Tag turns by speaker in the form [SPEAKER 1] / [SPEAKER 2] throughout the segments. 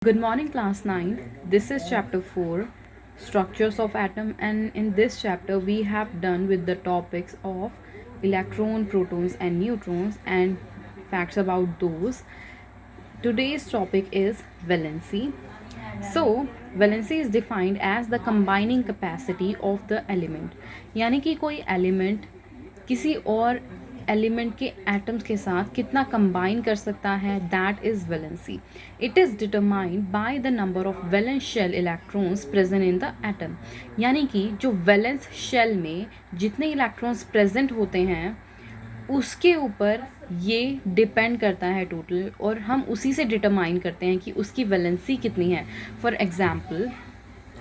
[SPEAKER 1] Good morning, class 9. This is chapter 4, Structures of Atom, and in this chapter we have done with the topics of electron, protons and neutrons and facts about those. Today's topic is valency. So, valency is defined as the combining capacity of the element. यानी कि कोई element किसी और element के atoms के साथ कितना combine कर सकता है, that is valency. It is determined by the number of valence shell electrons present in the atom. यानी कि जो वैलेंस शेल में जितने इलेक्ट्रॉन्स प्रेजेंट होते हैं उसके ऊपर ये डिपेंड करता है टोटल, और हम उसी से डिटरमाइन करते हैं कि उसकी वैलेंसी कितनी है. फॉर एग्जांपल,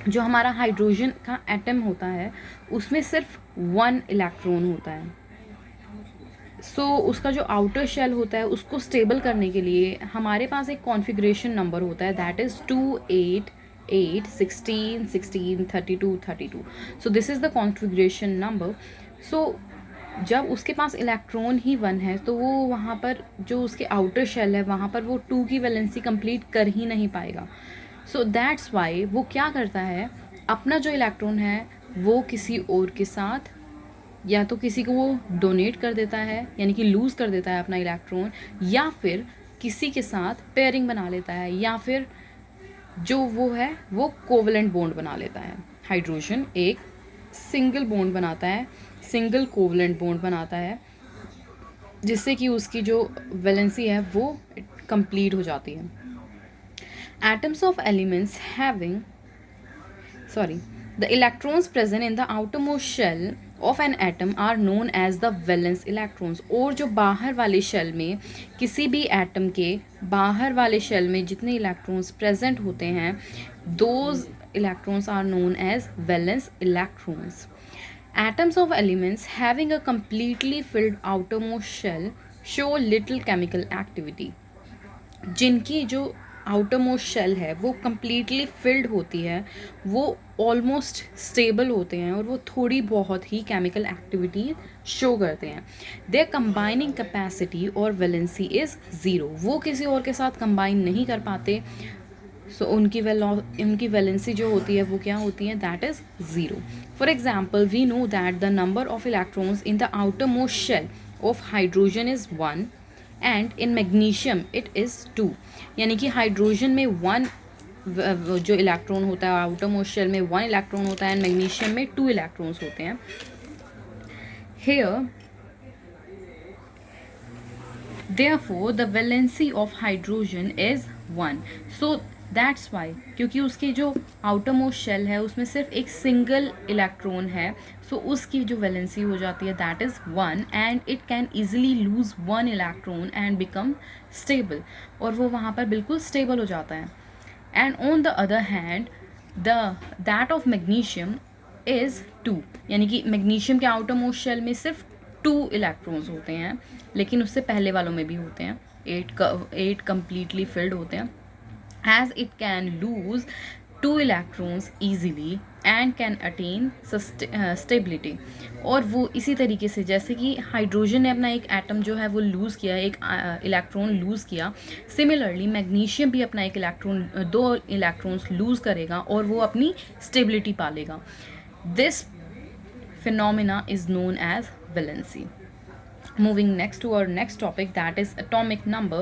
[SPEAKER 1] जो हमारा हाइड्रोजन का एटम होता है उसमें सिर्फ 1 इलेक्ट्रॉन होता है. उसका जो आउटर शेल होता है उसको स्टेबल करने के लिए हमारे पास एक कॉन्फ़िगरेशन नंबर होता है, that is 2, 8, 8, 16, 16, 32, 32. So this is the configuration number. जब उसके पास इलेक्ट्रॉन ही 1 है तो वो वहाँ पर जो उसके आउटर शेल है वहाँ पर वो 2 की वैलेंसी कंप्लीट कर ही नहीं पाएगा. सो दैट्स वाई वो क्या करता है, अपना जो इलेक्ट्रॉन है वो किसी और के साथ या तो किसी को वो डोनेट कर देता है, यानी कि लूज़ कर देता है अपना इलेक्ट्रॉन, या फिर किसी के साथ पेयरिंग बना लेता है, या फिर जो वो है वो कोवलेंट बॉन्ड बना लेता है. हाइड्रोजन एक सिंगल बॉन्ड बनाता है, सिंगल कोवलेंट बॉन्ड बनाता है, जिससे कि उसकी जो वैलेंसी है वो कंप्लीट हो जाती है. Atoms of elements having the electrons present in the outermost shell of an atom are known as the valence electrons. और जो बाहर वाले शेल में, किसी भी एटम के बाहर वाले शेल में जितने इलेक्ट्रॉन्स प्रेजेंट होते हैं, those electrons are known as valence electrons. Atoms of elements having a completely filled outermost shell show little chemical activity. जिनकी जो आउटर मोस्ट शेल है वो कम्प्लीटली फिल्ड होती है, वो ऑलमोस्ट स्टेबल होते हैं और वो थोड़ी बहुत ही केमिकल एक्टिविटी शो करते हैं. देयर कंबाइनिंग कैपेसिटी और वैलेंसी इज़ ज़ीरो. वो किसी और के साथ कंबाइन नहीं कर पाते, उनकी वैलेंसी जो होती है वो क्या होती है, that is zero. For example, we know that the number of electrons in the outer most shell of hydrogen is 1 and in magnesium it is 2. यानी कि हाइड्रोजन में 1 जो इलेक्ट्रॉन होता है, आउटर मोस्ट शेल में 1 इलेक्ट्रॉन होता है, and magnesium में 2 इलेक्ट्रॉन्स होते हैं. Here therefore the valency of hydrogen is 1. So that's why, क्योंकि उसकी जो आउटर मोस्ट शेल है उसमें सिर्फ एक सिंगल इलेक्ट्रॉन है, उसकी जो वैलेंसी हो जाती है that is 1, and it can easily lose 1 electron and become stable, और वो वहाँ पर बिल्कुल स्टेबल हो जाता है. And on the other hand that of magnesium is 2. यानी कि मैग्नीशियम के आउटर मोस्ट शेल में सिर्फ 2 इलेक्ट्रॉन्स होते हैं, लेकिन उससे पहले वालों में भी होते हैं 8 कम्प्लीटली फिल्ड होते हैं. As it can lose 2 electrons easily and can attain stability. और वो इसी तरीके से, जैसे कि हाइड्रोजन ने अपना एक एटम जो है वो लूज़ किया, एक इलेक्ट्रॉन लूज़ किया, सिमिलरली मैग्नीशियम भी अपना एक इलेक्ट्रॉन 2 इलेक्ट्रॉन्स लूज़ करेगा और वो अपनी स्टेबिलिटी पालेगा. This phenomena is known as valency. Moving next to our next topic, that is atomic number.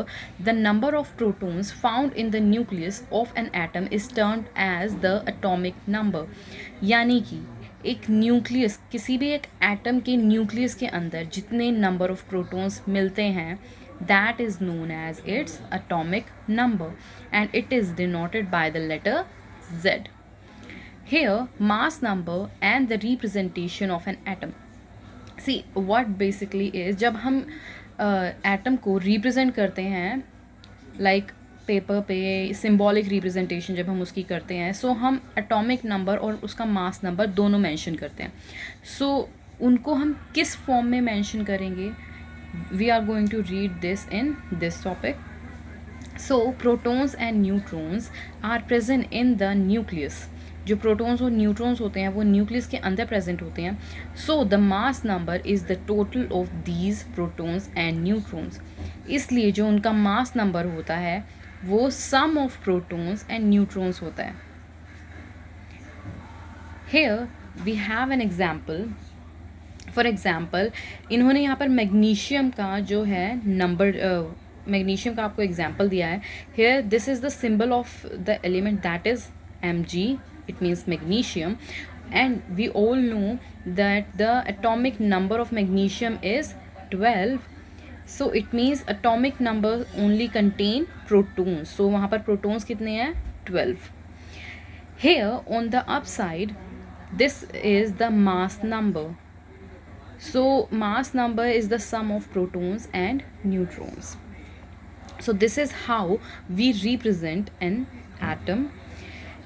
[SPEAKER 1] The number of protons found in the nucleus of an atom is termed as the atomic number. यानी कि एक nucleus, किसी भी एक atom के nucleus के अंदर जितने नंबर ऑफ प्रोटॉन्स मिलते हैं, that is known as its atomic number, and it is denoted by the letter Z. Here, mass number and the representation of an atom. See what basically is, जब हम atom को represent करते हैं like paper पे, symbolic representation जब हम उसकी करते हैं, हम एटॉमिक नंबर और उसका मास नंबर दोनों मेंशन करते हैं. उनको हम किस फॉर्म में मेंशन करेंगे, we are going to read this in this topic. Protons and neutrons are present in the nucleus. जो प्रोटॉन्स और न्यूट्रॉन्स होते हैं वो न्यूक्लियस के अंदर प्रेजेंट होते हैं. The mass number is the total of these protons and neutrons. इसलिए जो उनका मास नंबर होता है वो sum of protons and neutrons होता है. Here we have an example. For example इन्होंने यहाँ पर मैग्नीशियम का जो है नंबर, मैग्नीशियम का आपको एग्जाम्पल दिया है. Here this is the symbol of the element that is Mg. It means magnesium, and we all know that the atomic number of magnesium is 12. So it means atomic number only contain protons. So वहाँ पर protons कितने हैं? 12. Here on the upside, this is the mass number. So mass number is the sum of protons and neutrons. So this is how we represent an atom.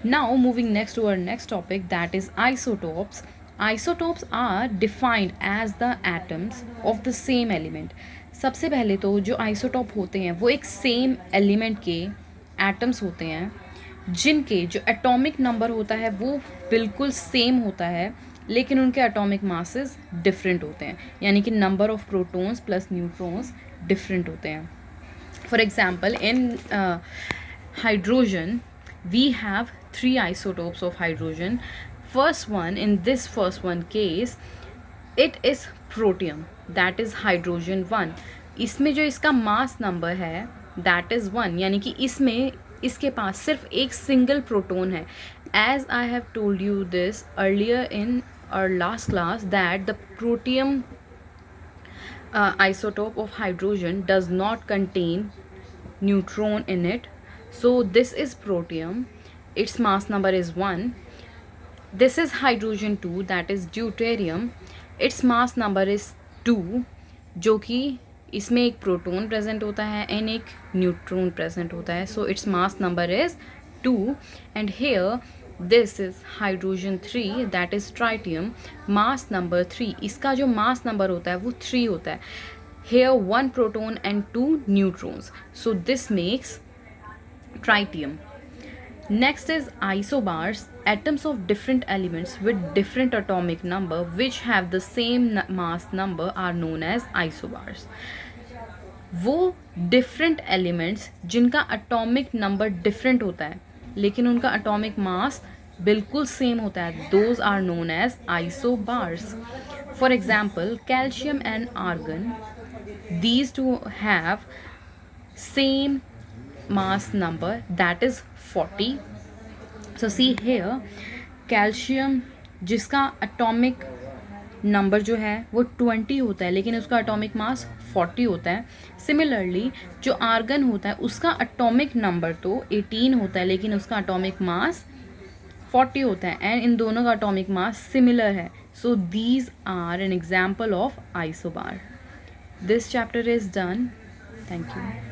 [SPEAKER 1] Now moving next to our next topic, that is isotopes. Isotopes are defined as the atoms of the same element. सबसे पहले तो जो isotope होते हैं वो एक same element के atoms होते हैं जिनके जो एटॉमिक नंबर होता है वो बिल्कुल सेम होता है, लेकिन उनके एटॉमिक मासेस डिफरेंट होते हैं, यानी कि number of protons plus neutrons different होते हैं. For example in hydrogen we have 3 isotopes of hydrogen. First one case, it is protium, that is hydrogen 1. इसमें जो इसका मास नंबर है that is 1, यानी कि इसमें इसके पास सिर्फ एक सिंगल प्रोटॉन है. As I have told you this earlier in our last class that the protium isotope of hydrogen does not contain neutron in it. So this is protium, its mass number is 1. This is hydrogen 2, that is deuterium, its mass number is 2, जो कि इसमें एक proton present होता है and एक neutron present होता है. So its mass number is 2. And here this is hydrogen 3, that is tritium, mass number 3. इसका जो मास नंबर होता है वो 3 होता है. Here 1 proton and 2 neutrons, so this makes tritium. Next is isobars, atoms of different elements with different atomic number which have the same mass number are known as isobars. वो different elements जिनका atomic number different होता है लेकिन उनका atomic mass बिल्कुल same होता है, those are known as isobars. For example, calcium and argon, these two have same mass number, that is 40. So see here, calcium जिसका atomic number जो है वो 20 होता है लेकिन उसका atomic mass 40 होता है. Similarly जो argon होता है उसका atomic number तो 18 होता है लेकिन उसका atomic mass 40 होता है, and इन दोनों का atomic mass similar है. So these are an example of isobar. This chapter is done. Thank you.